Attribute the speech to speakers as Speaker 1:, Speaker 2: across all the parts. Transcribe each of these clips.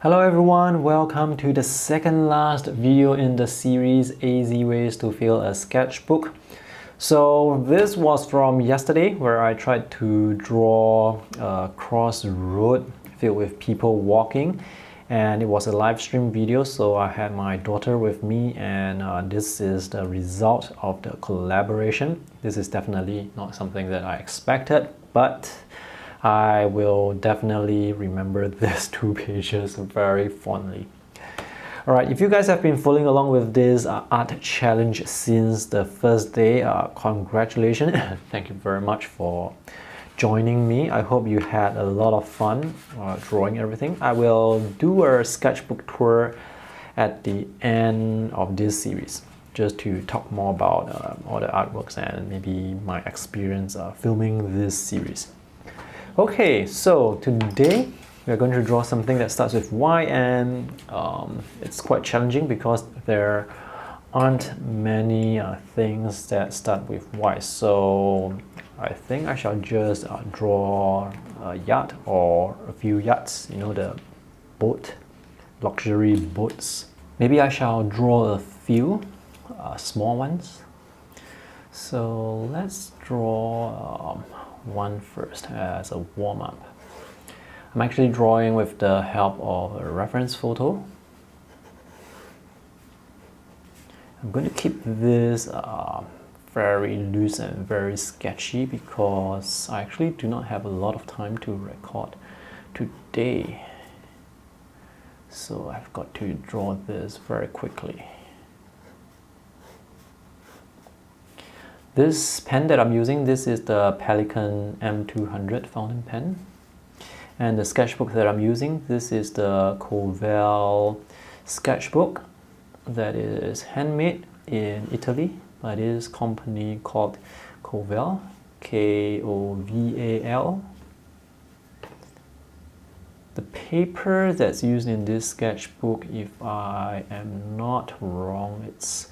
Speaker 1: Hello everyone, welcome to the second last video in the series Easy Ways to Fill a Sketchbook. So this was from yesterday where I tried to draw a crossroad filled with people walking, and it was a live stream video, so I had my daughter with me, and this is the result of the collaboration. This is definitely not something that I expected, but I will definitely remember these 2 pages very fondly. Alright, if you guys have been following along with this art challenge since the first day, congratulations. Thank you very much for joining me. I hope you had a lot of fun drawing everything. I will do a sketchbook tour at the end of this series, just to talk more about all the artworks and maybe my experience filming this series. Okay, so today we're going to draw something that starts with Y, and it's quite challenging because there aren't many things that start with Y. So I think I shall just draw a yacht or a few yachts, you know, the boat, luxury boats. Maybe I shall draw a few small ones. So let's draw one first as a warm-up. I'm actually drawing with the help of a reference photo. I'm going to keep this very loose and very sketchy because I actually do not have a lot of time to record today. So I've got to draw this very quickly. This pen that I'm using, this is the Pelikan M200 fountain pen. And the sketchbook that I'm using, this is the Koval sketchbook that is handmade in Italy by this company called Koval, K-O-V-A-L. The paper that's used in this sketchbook, if I am not wrong, it's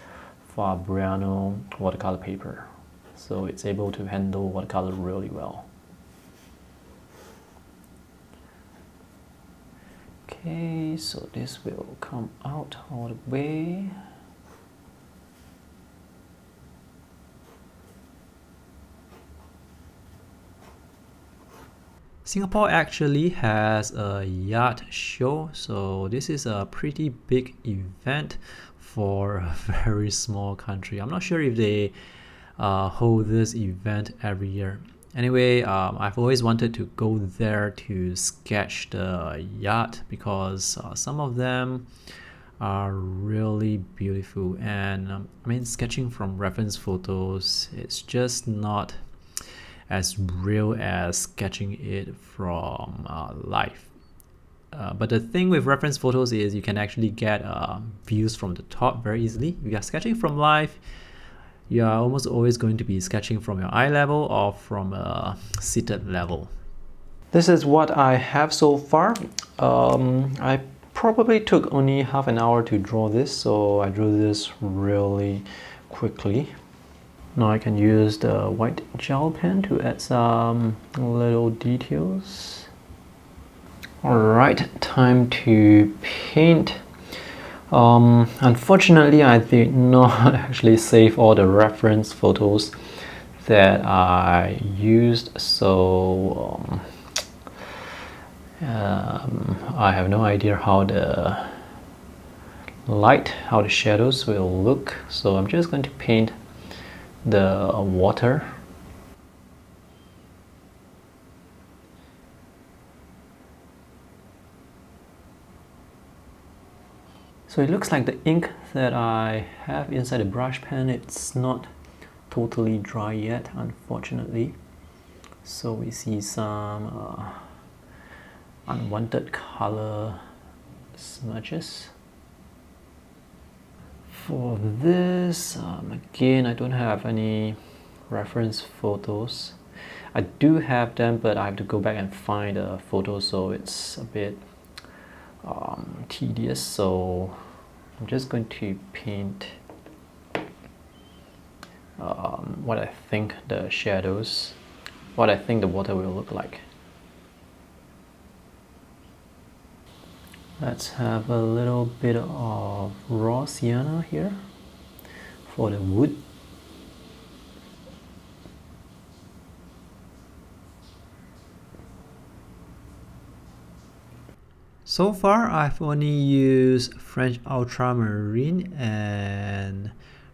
Speaker 1: Fabriano watercolor paper. So it's able to handle watercolor really well. Okay, so this will come out all the way. Singapore actually has a yacht show, so this is a pretty big event for a very small country. I'm not sure if they hold this event every year. Anyway, I've always wanted to go there to sketch the yacht because some of them are really beautiful, and I mean, sketching from reference photos, it's just not as real as sketching it from life. But the thing with reference photos is you can actually get views from the top very easily. If you are sketching from life, you are almost always going to be sketching from your eye level or from a seated level. This is what I have so far. I probably took only half an hour to draw this, so I drew this really quickly. Now I can use the white gel pen to add some little details. Alright, time to paint. Unfortunately, I did not actually save all the reference photos that I used, so I have no idea how the light, how the shadows will look, so I'm just going to paint the water. So it looks like the ink that I have inside the brush pen, it's not totally dry yet, unfortunately. So we see some unwanted color smudges. For this, again, I don't have any reference photos. I do have them, but I have to go back and find a photo, so it's a bit tedious. So I'm just going to paint what I think the shadows, what I think the water will look like. Let's have a little bit of raw sienna here for the wood. So far, I've only used French ultramarine and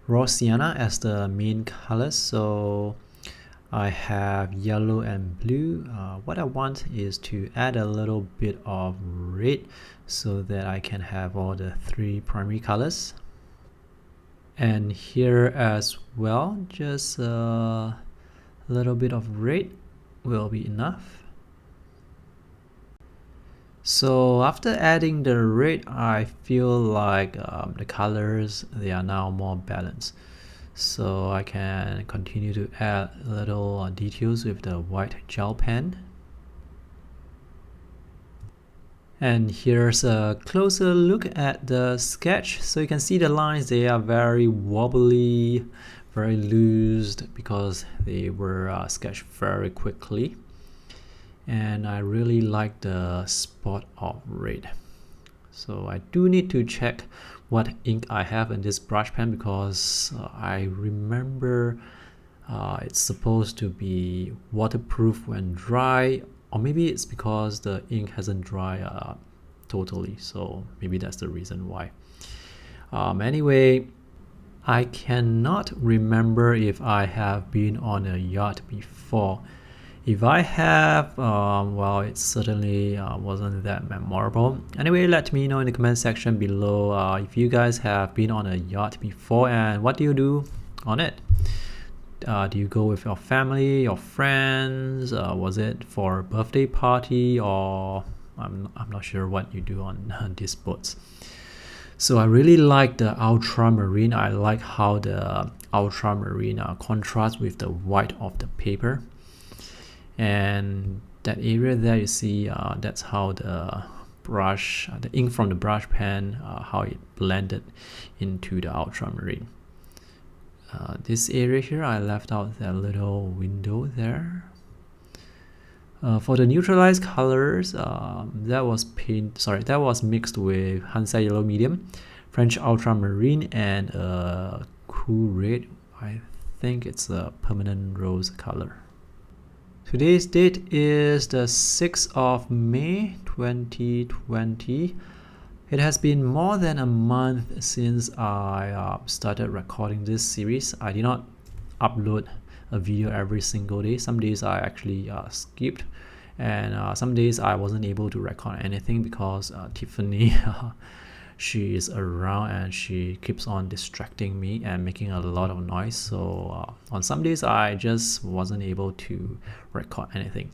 Speaker 1: raw sienna as the main colors. So I have yellow and blue. What I want is to add a little bit of red so that I can have all the three primary colors. And here as well, just a little bit of red will be enough. So after adding the red, I feel like the colors, they are now more balanced. So I can continue to add little details with the white gel pen. And here's a closer look at the sketch. So you can see the lines, they are very wobbly, very loose because they were sketched very quickly. And I really like the spot of red. So I do need to check what ink I have in this brush pen because I remember it's supposed to be waterproof when dry, or maybe it's because the ink hasn't dried totally, so maybe that's the reason why. Anyway, I cannot remember if I have been on a yacht before. If I have, well, it certainly wasn't that memorable. Anyway, let me know in the comment section below if you guys have been on a yacht before and what do you do on it. Do you go with your family, your friends? Was it for a birthday party, or I'm not sure what you do on these boats. So I really like the ultramarine. I like how the ultramarine contrasts with the white of the paper. And that area there, you see, that's how the brush, the ink from the brush pen, how it blended into the ultramarine. This area here, I left out that little window there. For the neutralized colors, that was mixed with Hansa Yellow Medium, French Ultramarine, and Cool Red. I think it's a permanent rose color. Today's date is the 6th of May 2020. It has been more than a month since I started recording this series. I did not upload a video every single day. Some days I actually skipped, and some days I wasn't able to record anything because Tiffany she is around and she keeps on distracting me and making a lot of noise. So on some days I just wasn't able to record anything.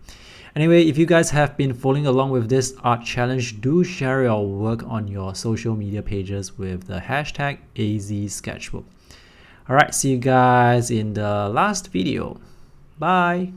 Speaker 1: Anyway, if you guys have been following along with this art challenge, do share your work on your social media pages with the hashtag azsketchbook. Alright, see you guys in the last video. Bye.